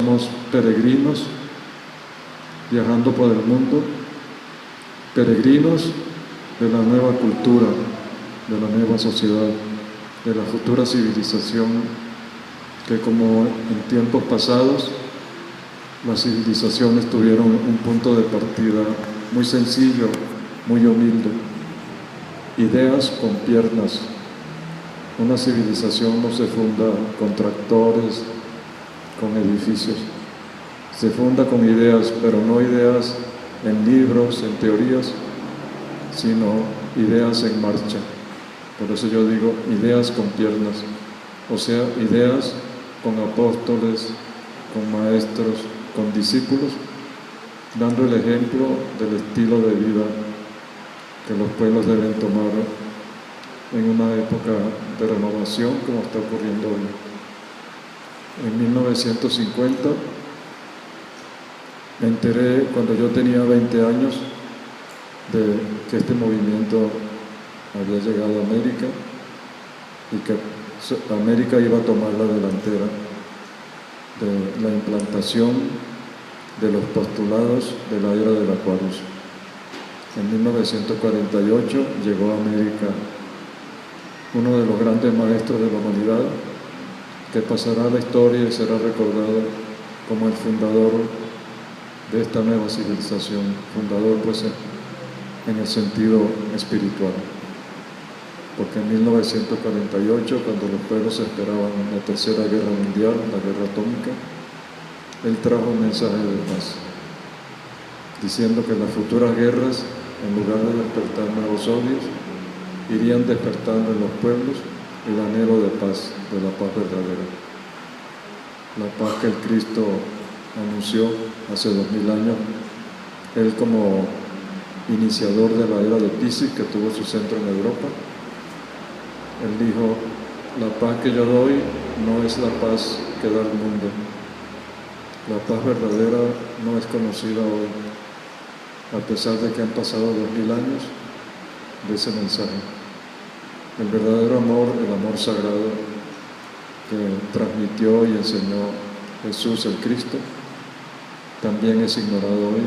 Somos peregrinos viajando por el mundo, peregrinos de la nueva cultura, de la nueva sociedad, de la futura civilización, que como en tiempos pasados las civilizaciones tuvieron un punto de partida muy sencillo, muy humilde, ideas con piernas. Una civilización no se funda con tractores, con edificios, se funda con ideas, pero no ideas en libros, en teorías, sino ideas en marcha. Por eso yo digo ideas con piernas, o sea, ideas con apóstoles, con maestros, con discípulos, dando el ejemplo del estilo de vida que los pueblos deben tomar en una época de renovación como está ocurriendo hoy. En 1950 me enteré, cuando yo tenía 20 años, de que este movimiento había llegado a América y que América iba a tomar la delantera de la implantación de los postulados de la era del Aquarius. En 1948 llegó a América uno de los grandes maestros de la humanidad, que pasará a la historia y será recordado como el fundador de esta nueva civilización, fundador pues en el sentido espiritual. Porque en 1948, cuando los pueblos esperaban la Tercera Guerra Mundial, la guerra atómica, él trajo un mensaje de paz, diciendo que las futuras guerras, en lugar de despertar nuevos odios, irían despertando en los pueblos el anhelo de paz, de la paz verdadera. La paz que el Cristo anunció hace 2000 años, él como iniciador de la era de Piscis, que tuvo su centro en Europa, él dijo: la paz que yo doy no es la paz que da el mundo. La paz verdadera no es conocida hoy, a pesar de que han pasado 2000 años de ese mensaje. El verdadero amor, el amor sagrado que transmitió y enseñó Jesús el Cristo, también es ignorado hoy,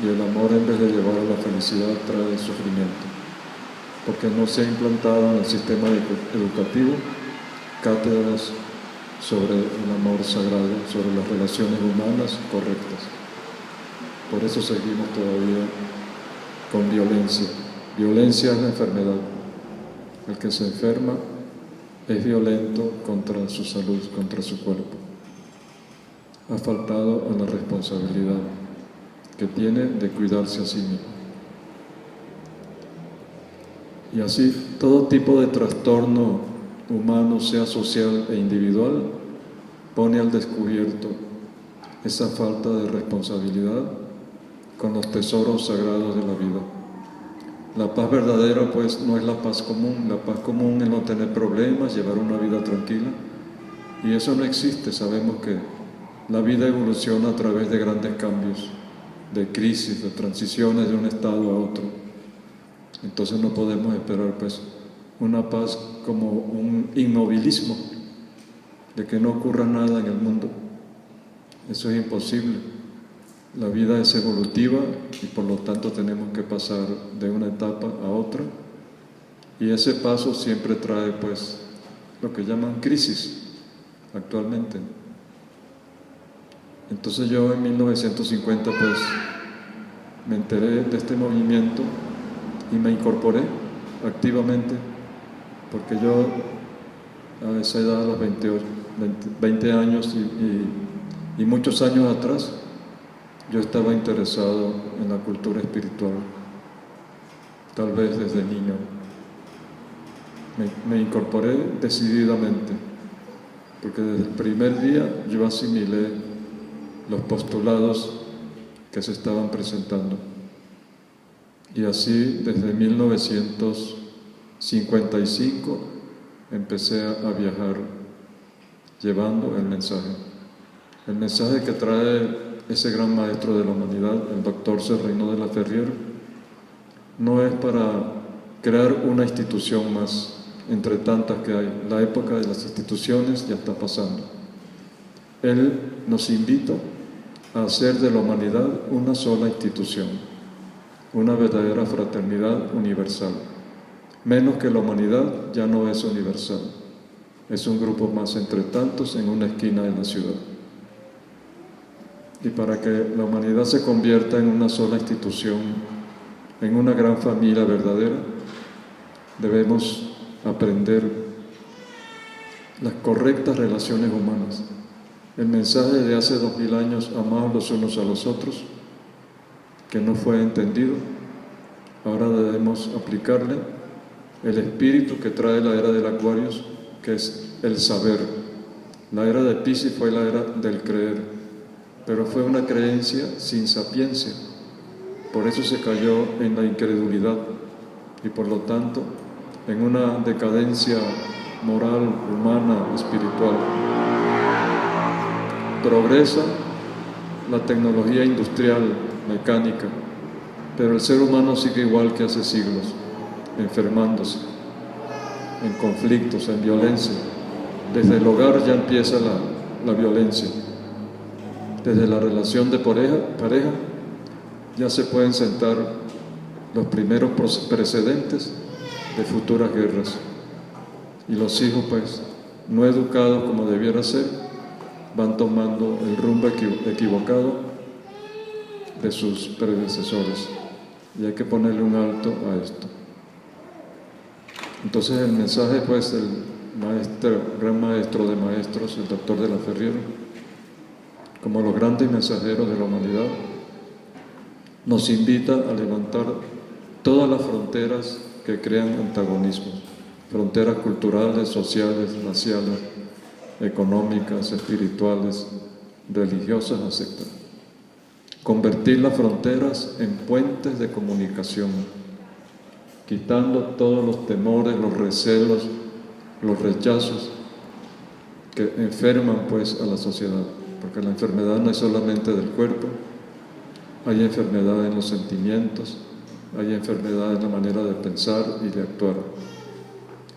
y el amor, en vez de llevar a la felicidad, trae el sufrimiento, porque no se ha implantado en el sistema educativo cátedras sobre el amor sagrado, sobre las relaciones humanas correctas. Por eso seguimos todavía con violencia. Violencia es la enfermedad. El que se enferma es violento contra su salud, contra su cuerpo. Ha faltado a la responsabilidad que tiene de cuidarse a sí mismo. Y así, todo tipo de trastorno humano, sea social e individual, pone al descubierto esa falta de responsabilidad con los tesoros sagrados de la vida. La paz verdadera, pues, no es la paz común. La paz común es no tener problemas, llevar una vida tranquila. Y eso no existe. Sabemos que la vida evoluciona a través de grandes cambios, de crisis, de transiciones de un estado a otro. Entonces no podemos esperar, pues, una paz como un inmovilismo, de que no ocurra nada en el mundo. Eso es imposible. La vida es evolutiva y por lo tanto tenemos que pasar de una etapa a otra, y ese paso siempre trae, pues, lo que llaman crisis actualmente. Entonces yo en 1950 pues me enteré de este movimiento y me incorporé activamente, porque yo a esa edad, a los 20 años y muchos años atrás, yo estaba interesado en la cultura espiritual, tal vez desde niño. Me incorporé decididamente, porque desde el primer día yo asimilé los postulados que se estaban presentando. Y así, desde 1955, empecé a viajar llevando el mensaje que trae ese gran maestro de la humanidad, el doctor Serrano de la Ferrier. No es para crear una institución más entre tantas que hay. La época de las instituciones ya está pasando. Él nos invita a hacer de la humanidad una sola institución, una verdadera fraternidad universal. Menos que la humanidad ya no es universal, es un grupo más entre tantos en una esquina de la ciudad. Y para que la humanidad se convierta en una sola institución, en una gran familia verdadera, debemos aprender las correctas relaciones humanas. El mensaje de hace 2000 años, amados los unos a los otros, que no fue entendido, ahora debemos aplicarle el espíritu que trae la era del Acuarios, que es el saber. La era de Piscis fue la era del creer, pero fue una creencia sin sapiencia. Por eso se cayó en la incredulidad y por lo tanto en una decadencia moral, humana, espiritual. Progresa la tecnología industrial, mecánica, pero el ser humano sigue igual que hace siglos, enfermándose, en conflictos, en violencia. Desde el hogar ya empieza la violencia. Desde la relación de pareja ya se pueden sentar los primeros precedentes de futuras guerras. Y los hijos, pues, no educados como debiera ser, van tomando el rumbo equivocado de sus predecesores. Y hay que ponerle un alto a esto. Entonces el mensaje, pues, del gran maestro de maestros, el doctor de la Ferriera, como los grandes mensajeros de la humanidad, nos invita a levantar todas las fronteras que crean antagonismos, fronteras culturales, sociales, raciales, económicas, espirituales, religiosas, etc. Convertir las fronteras en puentes de comunicación, quitando todos los temores, los recelos, los rechazos que enferman, pues, a la sociedad, porque la enfermedad no es solamente del cuerpo, hay enfermedad en los sentimientos, hay enfermedad en la manera de pensar y de actuar.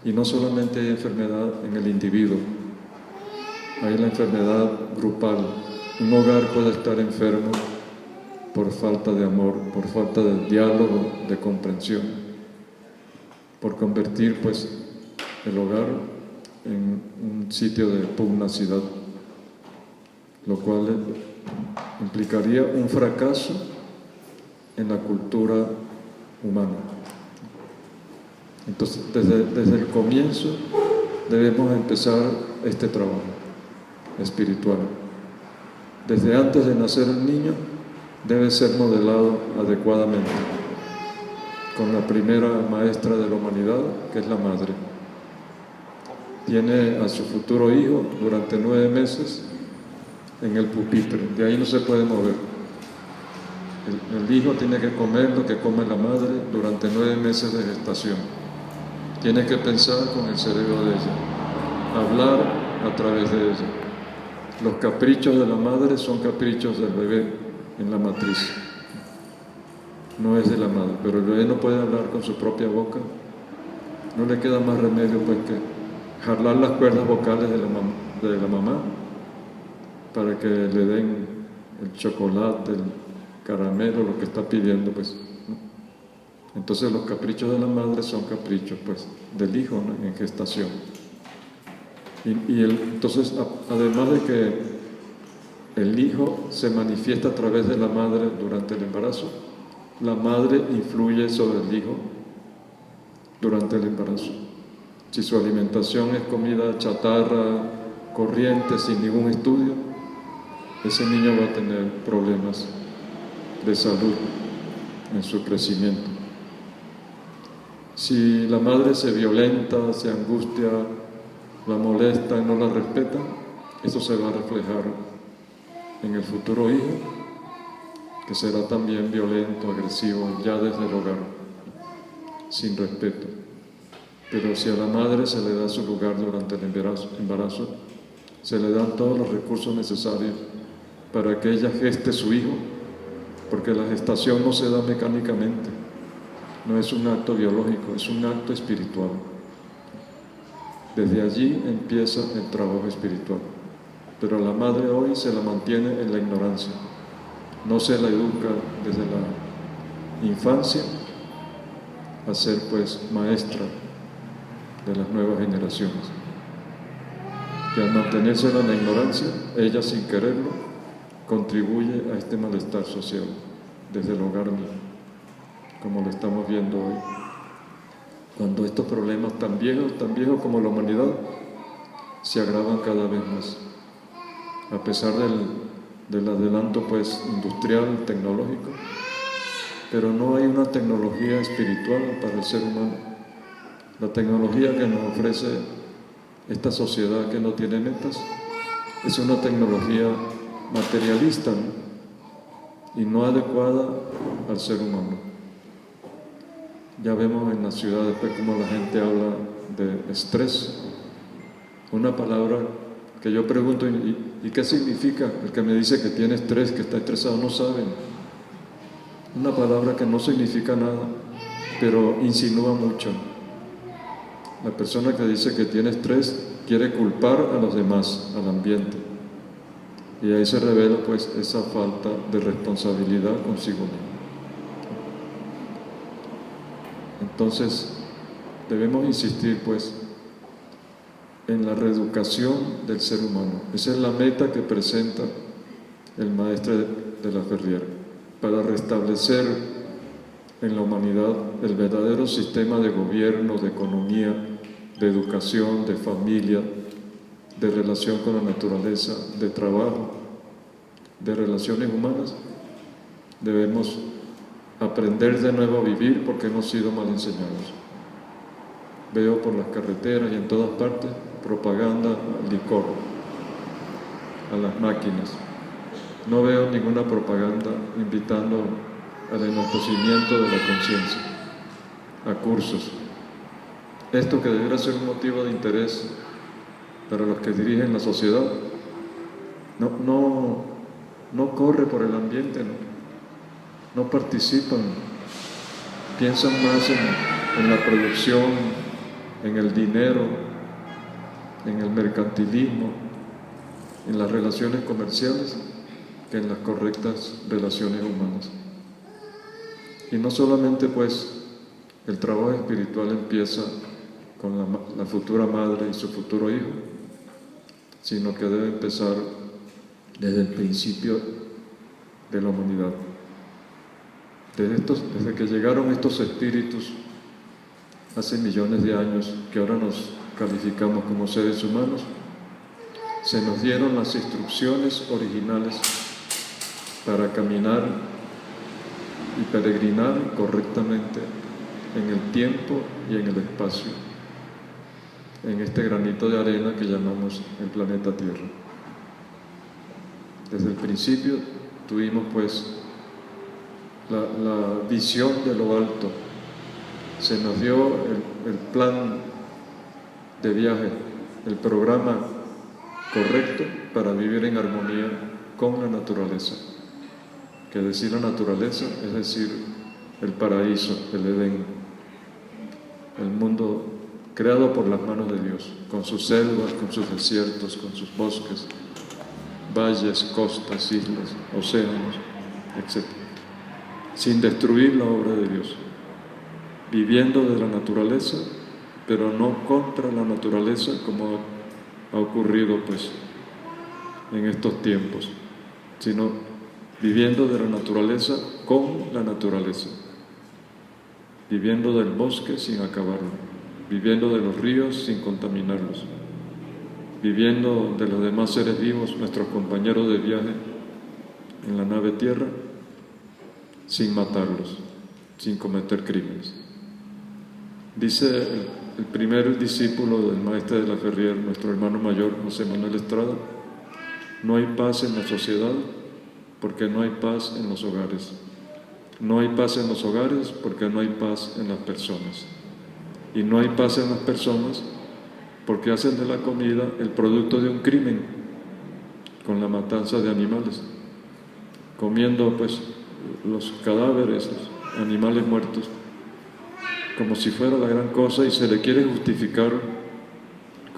Y no solamente hay enfermedad en el individuo, hay la enfermedad grupal. Un hogar puede estar enfermo por falta de amor, por falta de diálogo, de comprensión, por convertir, pues, el hogar en un sitio de pugnacidad, lo cual implicaría un fracaso en la cultura humana. Entonces, desde el comienzo debemos empezar este trabajo espiritual. Desde antes de nacer el niño debe ser modelado adecuadamente con la primera maestra de la humanidad, que es la madre. Tiene a su futuro hijo durante 9 meses en el pupitre, de ahí no se puede mover. El hijo tiene que comer lo que come la madre durante 9 meses de gestación. Tiene que pensar con el cerebro de ella, hablar a través de ella. Los caprichos de la madre son caprichos del bebé en la matriz, no es de la madre, pero el bebé no puede hablar con su propia boca. No le queda más remedio, pues, que jalar las cuerdas vocales de la mamá para que le den el chocolate, el caramelo, lo que está pidiendo, pues, ¿no? Entonces los caprichos de la madre son caprichos, pues, del hijo, ¿no?, en gestación. Entonces, además de que el hijo se manifiesta a través de la madre durante el embarazo, la madre influye sobre el hijo durante el embarazo. Si su alimentación es comida chatarra, corriente, sin ningún estudio, ese niño va a tener problemas de salud en su crecimiento. Si la madre se violenta, se angustia, la molesta y no la respeta, eso se va a reflejar en el futuro hijo, que será también violento, agresivo, ya desde el hogar, sin respeto. Pero si a la madre se le da su lugar durante el embarazo, se le dan todos los recursos necesarios para que ella geste su hijo, porque la gestación no se da mecánicamente, no es un acto biológico, es un acto espiritual. Desde allí empieza el trabajo espiritual. pero a la madre hoy se la mantiene en la ignorancia. No se la educa desde la infancia a ser pues maestra de las nuevas generaciones. Y al mantenérsela en la ignorancia, ella sin quererlo contribuye a este malestar social desde el hogar mismo, como lo estamos viendo hoy. Cuando estos problemas tan viejos como la humanidad, se agravan cada vez más, a pesar del adelanto pues industrial, tecnológico, pero no hay una tecnología espiritual para el ser humano. La tecnología que nos ofrece esta sociedad que no tiene metas es una tecnología materialista, ¿no? Y no adecuada al ser humano. Ya vemos en las ciudades pues cómo la gente habla de estrés, una palabra que yo pregunto, ¿y qué significa? El que me dice que tiene estrés, que está estresado, no sabe. Una palabra que no significa nada, pero insinúa mucho. La persona que dice que tiene estrés quiere culpar a los demás, al ambiente. Y ahí se revela pues esa falta de responsabilidad consigo mismo. Entonces, debemos insistir pues en la reeducación del ser humano. Esa es la meta que presenta el maestro de la Ferrier, para restablecer en la humanidad el verdadero sistema de gobierno, de economía, de educación, de familia, de relación con la naturaleza, de trabajo, de relaciones humanas. Debemos aprender de nuevo a vivir porque hemos sido mal enseñados. Veo por las carreteras y en todas partes propaganda al licor, a las máquinas. No veo ninguna propaganda invitando al enaltecimiento de la conciencia, a cursos. Esto que debería ser un motivo de interés para los que dirigen la sociedad, no corre por el ambiente, no participan, piensan más en la producción, en el dinero, en el mercantilismo, en las relaciones comerciales, que en las correctas relaciones humanas. Y no solamente pues el trabajo espiritual empieza con la futura madre y su futuro hijo, sino que debe empezar desde el principio de la humanidad. Desde que llegaron estos espíritus hace millones de años, que ahora nos calificamos como seres humanos, se nos dieron las instrucciones originales para caminar y peregrinar correctamente en el tiempo y en el espacio, en este granito de arena que llamamos el planeta Tierra. Desde el principio tuvimos pues la visión de lo alto, se nos dio el plan de viaje, el programa correcto para vivir en armonía con la naturaleza. Que decir la naturaleza es decir el paraíso, el Edén, el mundo creado por las manos de Dios, con sus selvas, con sus desiertos, con sus bosques, valles, costas, islas, océanos, etc. Sin destruir la obra de Dios, viviendo de la naturaleza, pero no contra la naturaleza como ha ocurrido pues en estos tiempos, sino viviendo de la naturaleza con la naturaleza, viviendo del bosque sin acabarlo, viviendo de los ríos sin contaminarlos, viviendo de los demás seres vivos, nuestros compañeros de viaje en la nave Tierra, sin matarlos, sin cometer crímenes. Dice el primer discípulo del maestro de la Ferrier, nuestro hermano mayor, José Manuel Estrada: no hay paz en la sociedad porque no hay paz en los hogares. No hay paz en los hogares porque no hay paz en las personas. Y no hay paz en las personas porque hacen de la comida el producto de un crimen, con la matanza de animales, comiendo pues los cadáveres, los animales muertos, como si fuera la gran cosa, y se le quiere justificar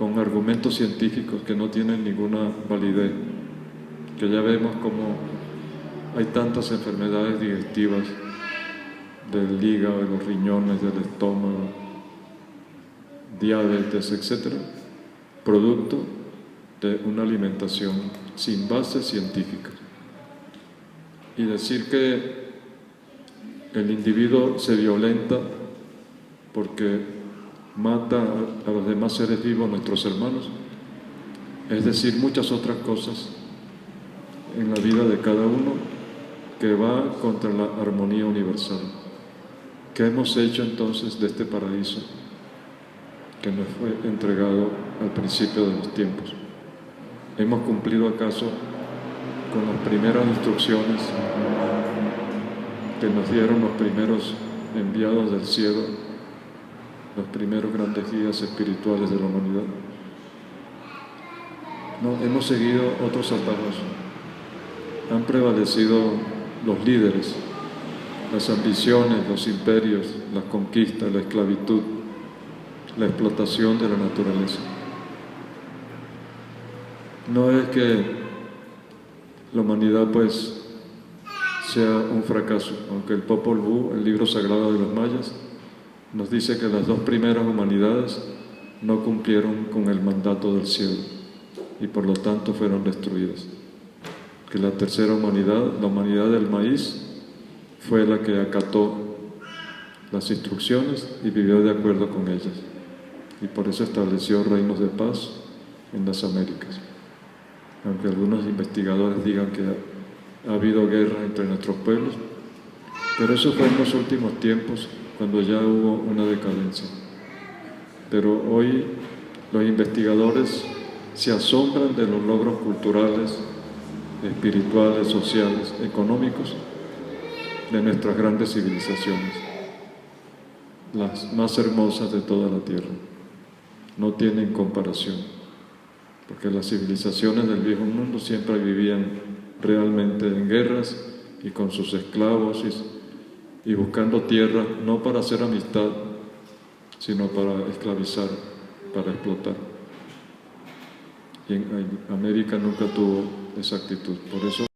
con argumentos científicos que no tienen ninguna validez, que ya vemos como hay tantas enfermedades digestivas del hígado, de los riñones, del estómago, diabetes, etc., producto de una alimentación sin bases científicas. Y decir que el individuo se violenta porque mata a los demás seres vivos, nuestros hermanos, es decir, muchas otras cosas en la vida de cada uno que va contra la armonía universal. ¿Qué hemos hecho entonces de este paraíso que nos fue entregado al principio de los tiempos? ¿Hemos cumplido acaso con las primeras instrucciones que nos dieron los primeros enviados del cielo, los primeros grandes guías espirituales de la humanidad? No, hemos seguido otros atajos. Han prevalecido los líderes, las ambiciones, los imperios, las conquistas, la esclavitud, la explotación de la naturaleza. No es que la humanidad pues sea un fracaso, aunque el Popol Vuh, el libro sagrado de los mayas, nos dice que las dos primeras humanidades no cumplieron con el mandato del cielo y por lo tanto fueron destruidas. Que la tercera humanidad, la humanidad del maíz, fue la que acató las instrucciones y vivió de acuerdo con ellas, y por eso estableció reinos de paz en las Américas. Aunque algunos investigadores digan que ha habido guerra entre nuestros pueblos, pero eso fue en los últimos tiempos, cuando ya hubo una decadencia. Pero hoy los investigadores se asombran de los logros culturales, espirituales, sociales, económicos de nuestras grandes civilizaciones, las más hermosas de toda la Tierra. No tienen comparación, porque las civilizaciones del viejo mundo siempre vivían realmente en guerras y con sus esclavos y buscando tierra, no para hacer amistad, sino para esclavizar, para explotar. Y en América nunca tuvo esa actitud. Por eso